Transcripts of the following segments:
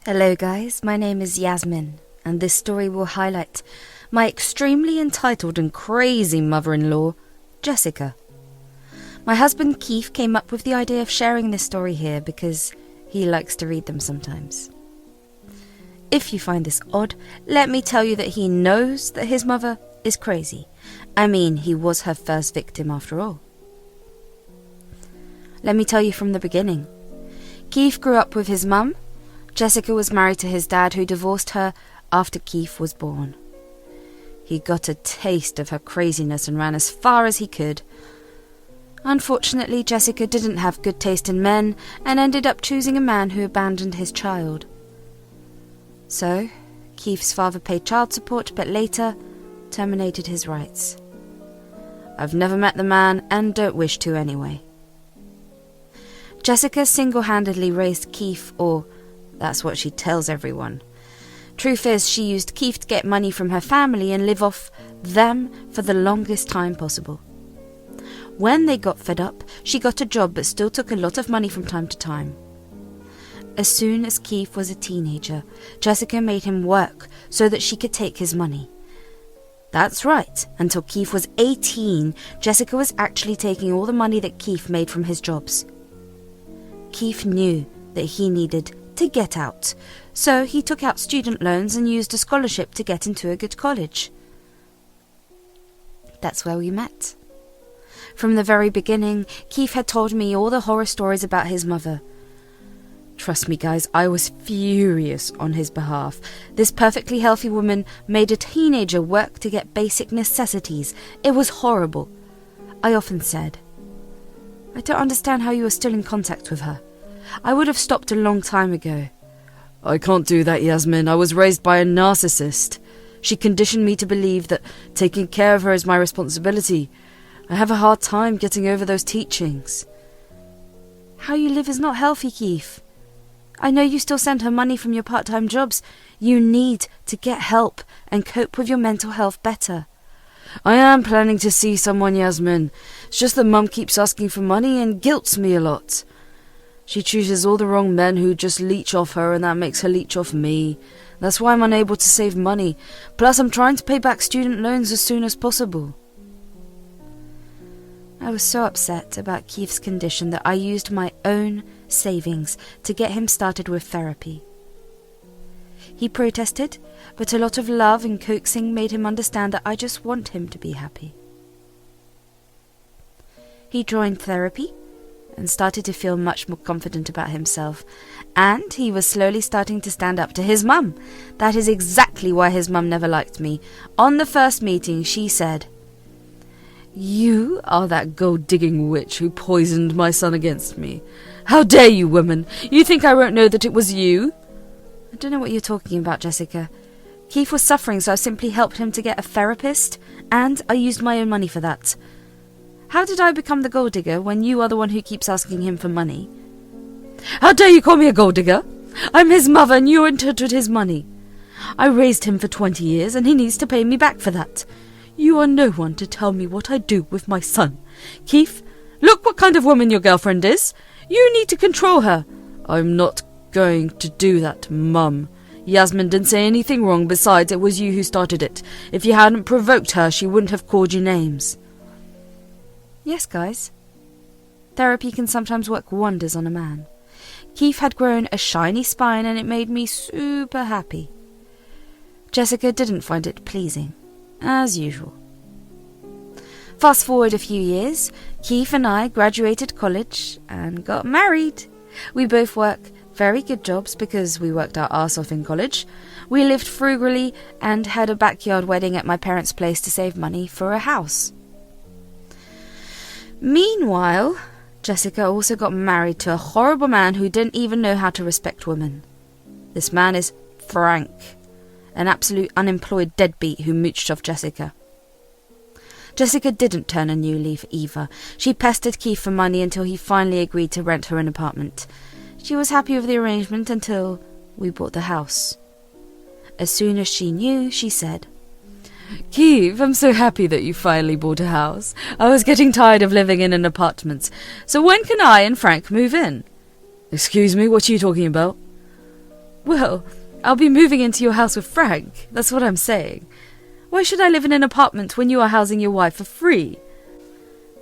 Hello guys, my name is Yasmin, and this story will highlight my extremely entitled and crazy mother-in-law, Jessica. My husband Keith came up with the idea of sharing this story here because he likes to read them sometimes. If you find this odd, let me tell you that he knows that his mother is crazy. I mean, he was her first victim after all. Let me tell you from the beginning. Keith grew up with his mum. Jessica was married to his dad, who divorced her after Keith was born. He got a taste of her craziness and ran as far as he could. Unfortunately, Jessica didn't have good taste in men and ended up choosing a man who abandoned his child. So, Keith's father paid child support, but later terminated his rights. I've never met the man and don't wish to anyway. Jessica single-handedly raised Keith, or that's what she tells everyone. Truth is, she used Keith to get money from her family and live off them for the longest time possible. When they got fed up, she got a job but still took a lot of money from time to time. As soon as Keith was a teenager, Jessica made him work so that she could take his money. That's right, until Keith was 18, Jessica was actually taking all the money that Keith made from his jobs. Keith knew that he needed to get out, so he took out student loans and used a scholarship to get into a good college. That's where we met. From the very beginning, Keith had told me all the horror stories about his mother. Trust me guys, I was furious on his behalf. This perfectly healthy woman made a teenager work to get basic necessities. It was horrible. I often said, I don't understand how you are still in contact with her. I would have stopped a long time ago. I can't do that, Yasmin. I was raised by a narcissist. She conditioned me to believe that taking care of her is my responsibility. I have a hard time getting over those teachings. How you live is not healthy, Keith. I know you still send her money from your part-time jobs. You need to get help and cope with your mental health better. I am planning to see someone, Yasmin. It's just that Mum keeps asking for money and guilts me a lot. She chooses all the wrong men who just leech off her, and that makes her leech off me. That's why I'm unable to save money. Plus, I'm trying to pay back student loans as soon as possible. I was so upset about Keith's condition that I used my own savings to get him started with therapy. He protested, but a lot of love and coaxing made him understand that I just want him to be happy. He joined therapy and started to feel much more confident about himself, and he was slowly starting to stand up to his mum. That is exactly why his mum never liked me. On the first meeting, she said, "You are that gold-digging witch who poisoned my son against me. How dare you, woman? You think I won't know that it was you?" I don't know what you're talking about, Jessica. Keith was suffering, so I simply helped him to get a therapist, and I used my own money for that. How did I become the gold digger when you are the one who keeps asking him for money? How dare you call me a gold digger? I'm his mother and you entitled his money. I raised him for 20 years and he needs to pay me back for that. You are no one to tell me what I do with my son. Keith, look what kind of woman your girlfriend is. You need to control her. I'm not going to do that, Mum. Yasmin didn't say anything wrong. Besides, it was you who started it. If you hadn't provoked her, she wouldn't have called you names. Yes, guys. Therapy can sometimes work wonders on a man. Keith had grown a shiny spine and it made me super happy. Jessica didn't find it pleasing, as usual. Fast forward a few years, Keith and I graduated college and got married. We both work very good jobs because we worked our arse off in college. We lived frugally and had a backyard wedding at my parents' place to save money for a house. Meanwhile, Jessica also got married to a horrible man who didn't even know how to respect women. This man is Frank, an absolute unemployed deadbeat who mooched off Jessica. Jessica didn't turn a new leaf either. She pestered Keith for money until he finally agreed to rent her an apartment. She was happy with the arrangement until we bought the house. As soon as she knew, she said, "Keith, I'm so happy that you finally bought a house. I was getting tired of living in an apartment. So when can I and Frank move in?" "Excuse me, what are you talking about?" Well, I'll be moving into your house with Frank. That's what I'm saying. Why should I live in an apartment when you are housing your wife for free?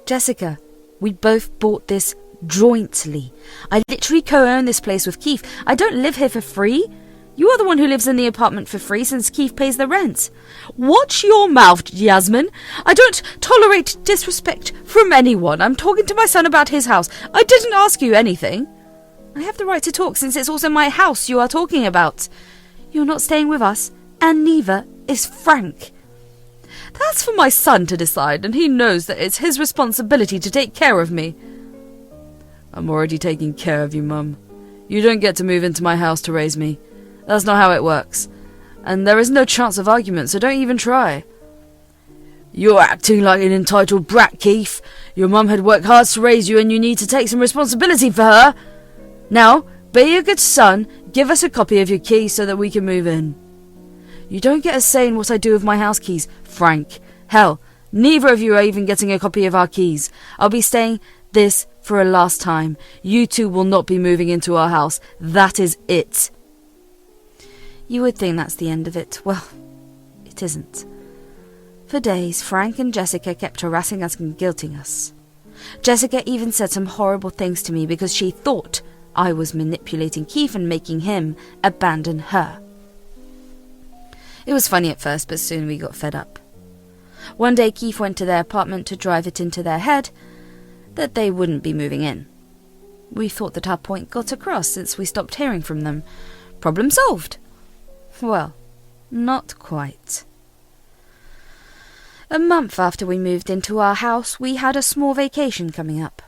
Jessica, we both bought this jointly. I literally co-own this place with Keith. I don't live here for free. You are the one who lives in the apartment for free since Keith pays the rent. Watch your mouth, Yasmin. I don't tolerate disrespect from anyone. I'm talking to my son about his house. I didn't ask you anything. I have the right to talk since it's also my house you are talking about. You're not staying with us, and neither is Frank. That's for my son to decide, and he knows that it's his responsibility to take care of me. I'm already taking care of you, Mum. You don't get to move into my house to raise me. That's not how it works. And there is no chance of argument, so don't even try. You're acting like an entitled brat, Keith. Your mum had worked hard to raise you, and you need to take some responsibility for her. Now, be a good son, give us a copy of your keys so that we can move in. You don't get a say in what I do with my house keys, Frank. Hell, neither of you are even getting a copy of our keys. I'll be staying this for a last time. You two will not be moving into our house. That is it. You would think that's the end of it. Well, it isn't. For days, Frank and Jessica kept harassing us and guilting us. Jessica even said some horrible things to me because she thought I was manipulating Keith and making him abandon her. It was funny at first, but soon we got fed up. One day Keith went to their apartment to drive it into their head that they wouldn't be moving in. We thought that our point got across since we stopped hearing from them. Problem solved. Well, not quite. A month after we moved into our house, we had a small vacation coming up.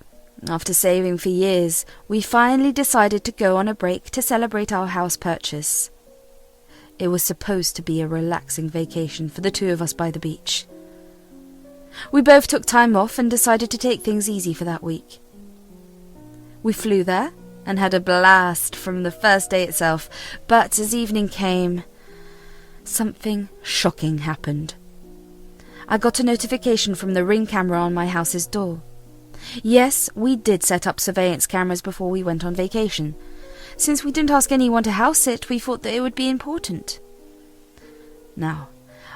After saving for years, we finally decided to go on a break to celebrate our house purchase. It was supposed to be a relaxing vacation for the two of us by the beach. We both took time off and decided to take things easy for that week. We flew there and had a blast from the first day itself, but as evening came, something shocking happened. I got a notification from the Ring camera on my house's door. Yes, we did set up surveillance cameras before we went on vacation. Since we didn't ask anyone to house it, we thought that it would be important. Now,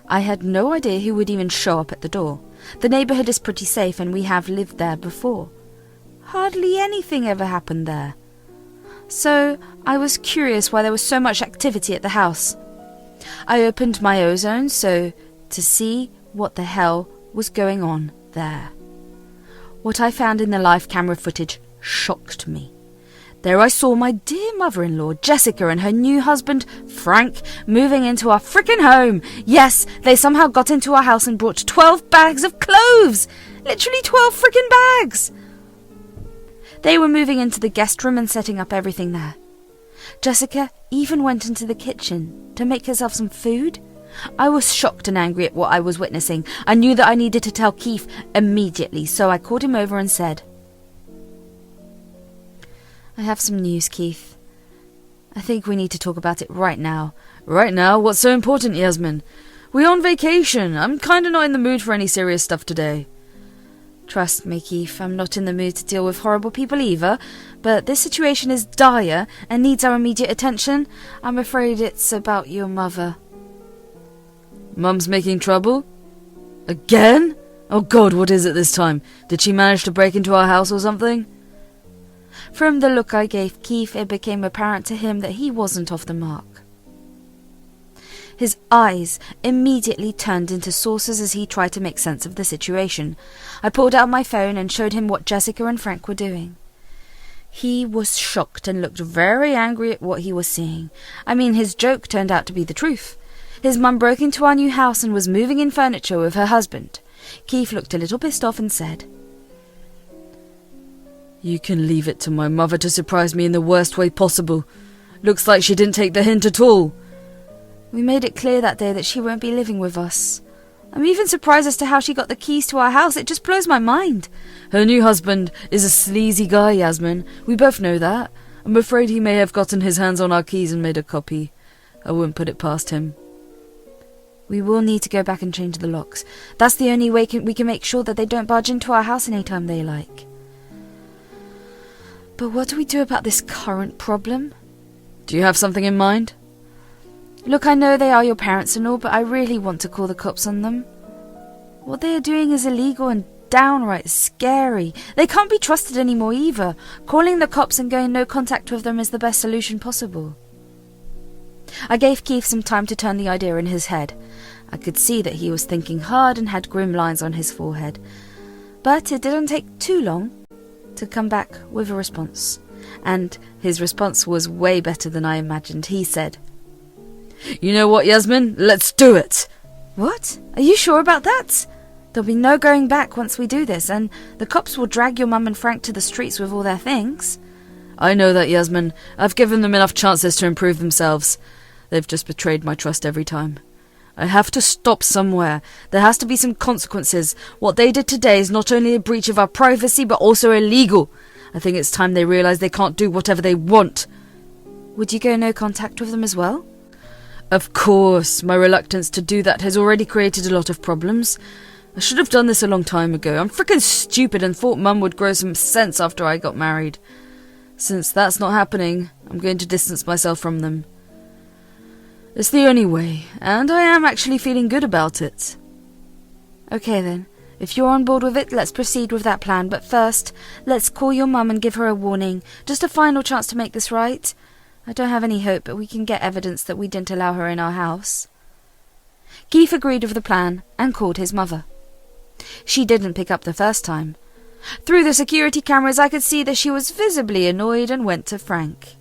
I had no idea who would even show up at the door. The neighborhood is pretty safe and we have lived there before. Hardly anything ever happened there. So I was curious why there was so much activity at the house. I opened my ozone to see what the hell was going on there. What I found in the live camera footage shocked me. There I saw my dear mother-in-law, Jessica, and her new husband, Frank, moving into our frickin' home. Yes, they somehow got into our house and brought 12 bags of clothes. Literally 12 frickin' bags. They were moving into the guest room and setting up everything there. Jessica even went into the kitchen to make herself some food. I was shocked and angry at what I was witnessing. I knew that I needed to tell Keith immediately, so I called him over and said, I have some news, Keith. I think we need to talk about it right now. Right now? What's so important, Yasmin? We're on vacation. I'm kinda not in the mood for any serious stuff today. Trust me, Keith, I'm not in the mood to deal with horrible people either, but this situation is dire and needs our immediate attention. I'm afraid it's about your mother. Mum's making trouble? Again? Oh God, what is it this time? Did she manage to break into our house or something? From the look I gave Keith, it became apparent to him that he wasn't off the mark. His eyes immediately turned into saucers as he tried to make sense of the situation. I pulled out my phone and showed him what Jessica and Frank were doing. He was shocked and looked very angry at what he was seeing. I mean, his joke turned out to be the truth. His mum broke into our new house and was moving in furniture with her husband. Keith looked a little pissed off and said, You can leave it to my mother to surprise me in the worst way possible. Looks like she didn't take the hint at all. We made it clear that day that she won't be living with us. I'm even surprised as to how she got the keys to our house. It just blows my mind. Her new husband is a sleazy guy, Yasmin. We both know that. I'm afraid he may have gotten his hands on our keys and made a copy. I wouldn't put it past him. We will need to go back and change the locks. That's the only way we can make sure that they don't barge into our house any time they like. But what do we do about this current problem? Do you have something in mind? Look, I know they are your parents and all, but I really want to call the cops on them. What they are doing is illegal and downright scary. They can't be trusted anymore either. Calling the cops and going no contact with them is the best solution possible. I gave Keith some time to turn the idea in his head. I could see that he was thinking hard and had grim lines on his forehead. But it didn't take too long to come back with a response. And his response was way better than I imagined. He said, You know what, Yasmin? Let's do it! What? Are you sure about that? There'll be no going back once we do this, and the cops will drag your mum and Frank to the streets with all their things. I know that, Yasmin. I've given them enough chances to improve themselves. They've just betrayed my trust every time. I have to stop somewhere. There has to be some consequences. What they did today is not only a breach of our privacy, but also illegal. I think it's time they realise they can't do whatever they want. Would you go no contact with them as well? Of course. My reluctance to do that has already created a lot of problems. I should have done this a long time ago. I'm frickin' stupid and thought Mum would grow some sense after I got married. Since that's not happening, I'm going to distance myself from them. It's the only way, and I am actually feeling good about it. Okay then, if you're on board with it, let's proceed with that plan, but first, let's call your mum and give her a warning, just a final chance to make this right. I don't have any hope, but we can get evidence that we didn't allow her in our house. Keith agreed with the plan and called his mother. She didn't pick up the first time. Through the security cameras I could see that she was visibly annoyed and went to Frank.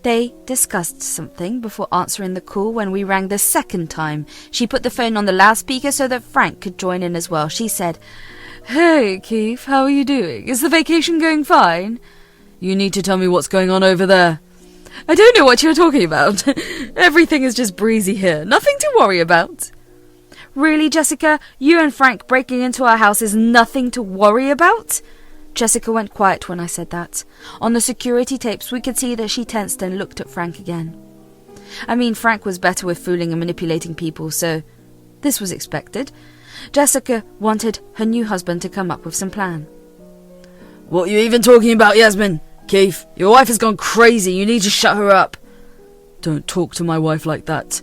They discussed something before answering the call. When we rang the second time, she put the phone on the loudspeaker so that Frank could join in as well. She said, Hey, Keith, how are you doing? Is the vacation going fine? You need to tell me what's going on over there. I don't know what you're talking about. Everything is just breezy here. Nothing to worry about. Really, Jessica? You and Frank breaking into our house is nothing to worry about? Jessica went quiet when I said that. On the security tapes we could see that she tensed and looked at Frank again. I mean, Frank was better with fooling and manipulating people, so this was expected. Jessica wanted her new husband to come up with some plan. What are you even talking about, Yasmin? Keith, your wife has gone crazy. You need to shut her up. Don't talk to my wife like that.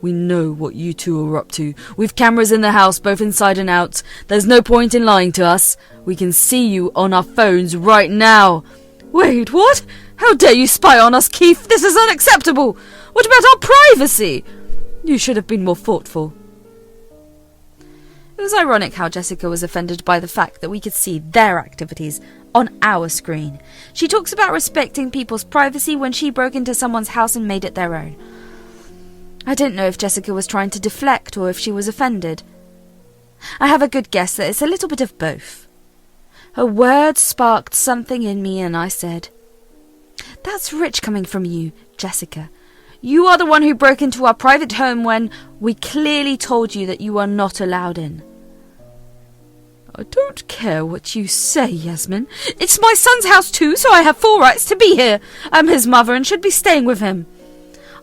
We know what you two are up to. We've cameras in the house, both inside and out. There's no point in lying to us. We can see you on our phones right now. Wait, what? How dare you spy on us, Keith? This is unacceptable. What about our privacy? You should have been more thoughtful. It was ironic how Jessica was offended by the fact that we could see their activities on our screen. She talks about respecting people's privacy when she broke into someone's house and made it their own. I didn't know if Jessica was trying to deflect or if she was offended. I have a good guess that it's a little bit of both. Her words sparked something in me and I said, That's rich coming from you, Jessica. You are the one who broke into our private home when we clearly told you that you are not allowed in. I don't care what you say, Yasmin. It's my son's house too, so I have full rights to be here. I'm his mother and should be staying with him.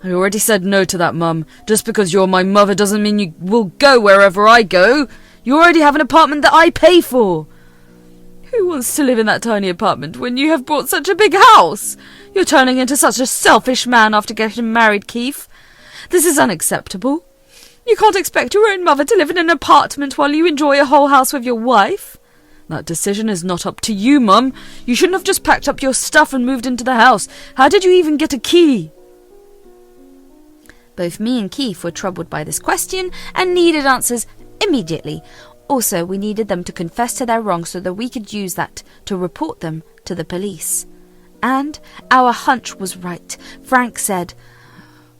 I already said no to that, Mum. Just because you're my mother doesn't mean you will go wherever I go. You already have an apartment that I pay for. Who wants to live in that tiny apartment when you have bought such a big house? You're turning into such a selfish man after getting married, Keith. This is unacceptable. You can't expect your own mother to live in an apartment while you enjoy a whole house with your wife. That decision is not up to you, Mum. You shouldn't have just packed up your stuff and moved into the house. How did you even get a key? Both me and Keith were troubled by this question and needed answers immediately. Also, we needed them to confess to their wrongs so that we could use that to report them to the police. And our hunch was right. Frank said,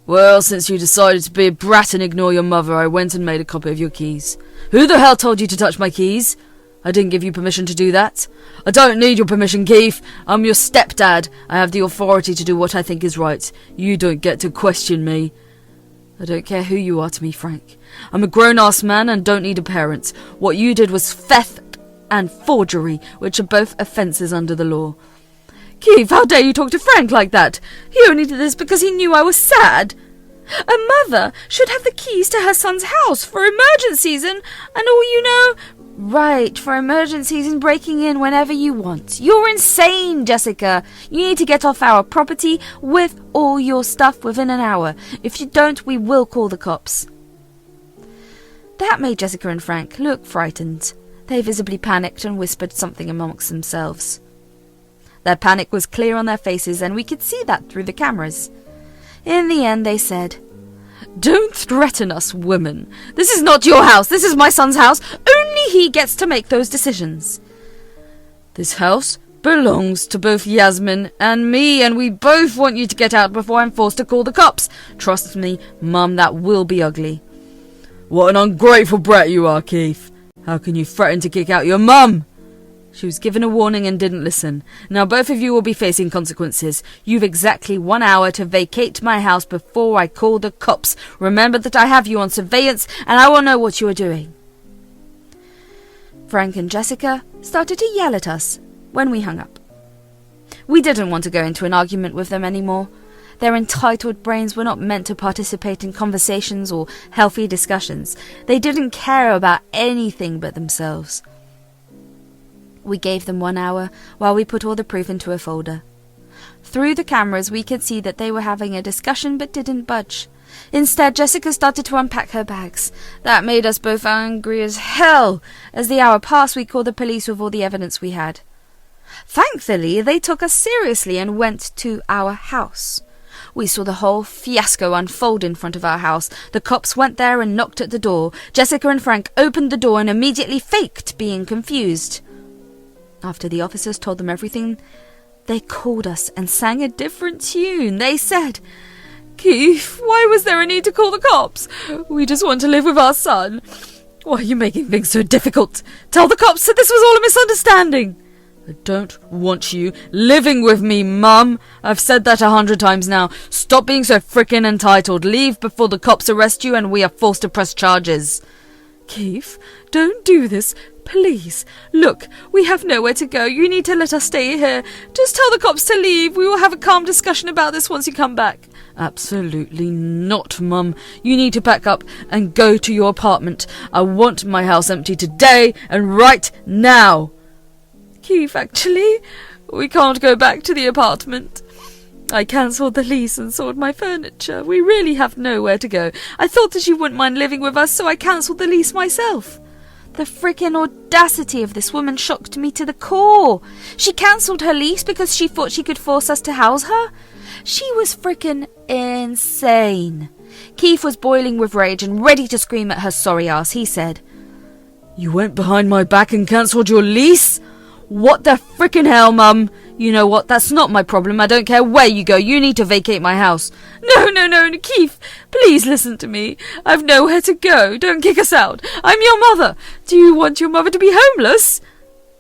Well, since you decided to be a brat and ignore your mother, I went and made a copy of your keys. Who the hell told you to touch my keys? I didn't give you permission to do that. I don't need your permission, Keith. I'm your stepdad. I have the authority to do what I think is right. You don't get to question me. I don't care who you are to me, Frank. I'm a grown-ass man and don't need a parent. What you did was theft and forgery, which are both offences under the law. Keith, how dare you talk to Frank like that? He only did this because he knew I was sad. A mother should have the keys to her son's house for emergencies and all, Right, for emergencies and breaking in whenever you want. You're insane, Jessica. You need to get off our property with all your stuff within an hour. If you don't, we will call the cops. That made Jessica and Frank look frightened. They visibly panicked and whispered something amongst themselves. Their panic was clear on their faces, and we could see that through the cameras. In the end, they said, "Don't threaten us, woman. This is not your house. This is my son's house. Only he gets to make those decisions. This house belongs to both Yasmin and me, and we both want you to get out before I'm forced to call the cops. Trust me, Mum, that will be ugly." "What an ungrateful brat you are, Keith. How can you threaten to kick out your mum?" She was given a warning and didn't listen. "Now both of you will be facing consequences. You've exactly 1 hour to vacate my house before I call the cops. Remember that I have you on surveillance and I will know what you are doing." Frank and Jessica started to yell at us when we hung up. We didn't want to go into an argument with them anymore. Their entitled brains were not meant to participate in conversations or healthy discussions. They didn't care about anything but themselves. We gave them 1 hour while we put all the proof into a folder. Through the cameras, we could see that they were having a discussion but didn't budge. Instead, Jessica started to unpack her bags. That made us both angry as hell. As the hour passed, we called the police with all the evidence we had. Thankfully, they took us seriously and went to our house. We saw the whole fiasco unfold in front of our house. The cops went there and knocked at the door. Jessica and Frank opened the door and immediately faked being confused. After the officers told them everything, they called us and sang a different tune. They said, "Keith, why was there a need to call the cops? We just want to live with our son. Why are you making things so difficult? Tell the cops that this was all a misunderstanding." "I don't want you living with me, Mum. I've said that 100 times now. Stop being so frickin' entitled. Leave before the cops arrest you and we are forced to press charges." "Keith, don't do this. Please. Look, we have nowhere to go. You need to let us stay here. Just tell the cops to leave. We will have a calm discussion about this once you come back." "Absolutely not, Mum. You need to pack up and go to your apartment. I want my house empty today and right now." "Keith, actually, we can't go back to the apartment. I cancelled the lease and sold my furniture. We really have nowhere to go. I thought that you wouldn't mind living with us, so I cancelled the lease myself." The frickin' audacity of this woman shocked me to the core. She cancelled her lease because she thought she could force us to house her? She was frickin' insane. Keith was boiling with rage and ready to scream at her sorry ass. He said, "You went behind my back and cancelled your lease? What the frickin' hell, Mum? You know what? That's not my problem. I don't care where you go. You need to vacate my house." No, Keith. Please listen to me. I've nowhere to go. Don't kick us out. I'm your mother. Do you want your mother to be homeless?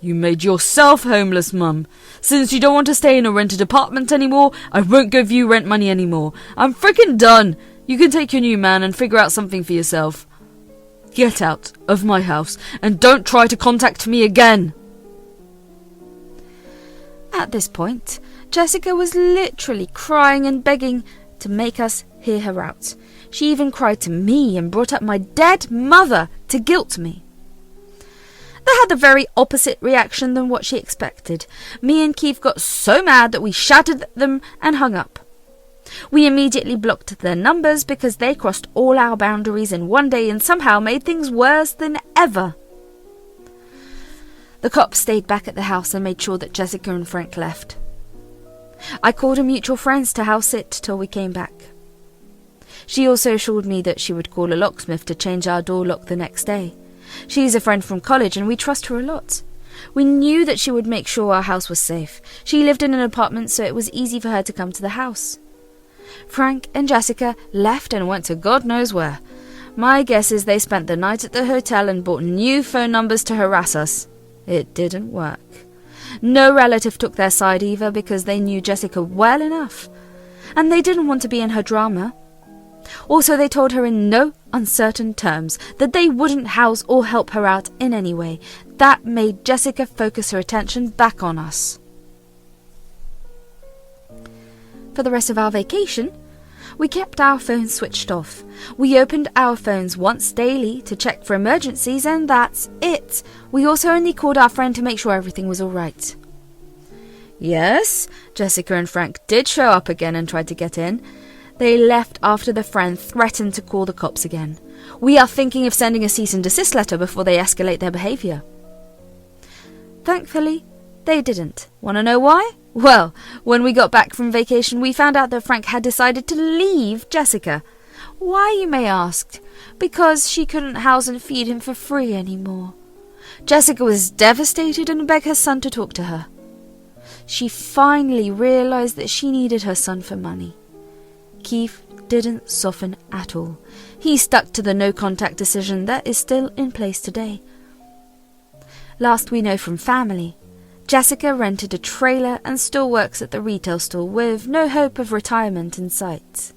You made yourself homeless, Mum. Since you don't want to stay in a rented apartment anymore, I won't give you rent money anymore. I'm frickin' done. You can take your new man and figure out something for yourself. Get out of my house and don't try to contact me again. At this point, Jessica was literally crying and begging to make us hear her out. She even cried to me and brought up my dead mother to guilt me. They had the very opposite reaction than what she expected. Me and Keith got so mad that we shouted at them and hung up. We immediately blocked their numbers because they crossed all our boundaries in one day and somehow made things worse than ever. The cops stayed back at the house and made sure that Jessica and Frank left. I called a mutual friend to house sit till we came back. She also assured me that she would call a locksmith to change our door lock the next day. She's a friend from college and we trust her a lot. We knew that she would make sure our house was safe. She lived in an apartment, so it was easy for her to come to the house. Frank and Jessica left and went to God knows where. My guess is they spent the night at the hotel and bought new phone numbers to harass us. It didn't work. No relative took their side either because they knew Jessica well enough, and they didn't want to be in her drama. Also, they told her in no uncertain terms that they wouldn't house or help her out in any way. That made Jessica focus her attention back on us. For the rest of our vacation, We kept our phones switched off. We opened our phones once daily to check for emergencies, and that's it. We also only called our friend to make sure everything was all right. Yes, Jessica and Frank did show up again and tried to get in. They left after the friend threatened to call the cops again. We are thinking of sending a cease and desist letter before they escalate their behaviour. Thankfully, they didn't. Want to know why? Well, when we got back from vacation, we found out that Frank had decided to leave Jessica. Why, you may ask? Because she couldn't house and feed him for free anymore. Jessica was devastated and begged her son to talk to her. She finally realized that she needed her son for money. Keith didn't soften at all. He stuck to the no-contact decision that is still in place today. Last we know from family, Jessica rented a trailer and still works at the retail store with no hope of retirement in sight.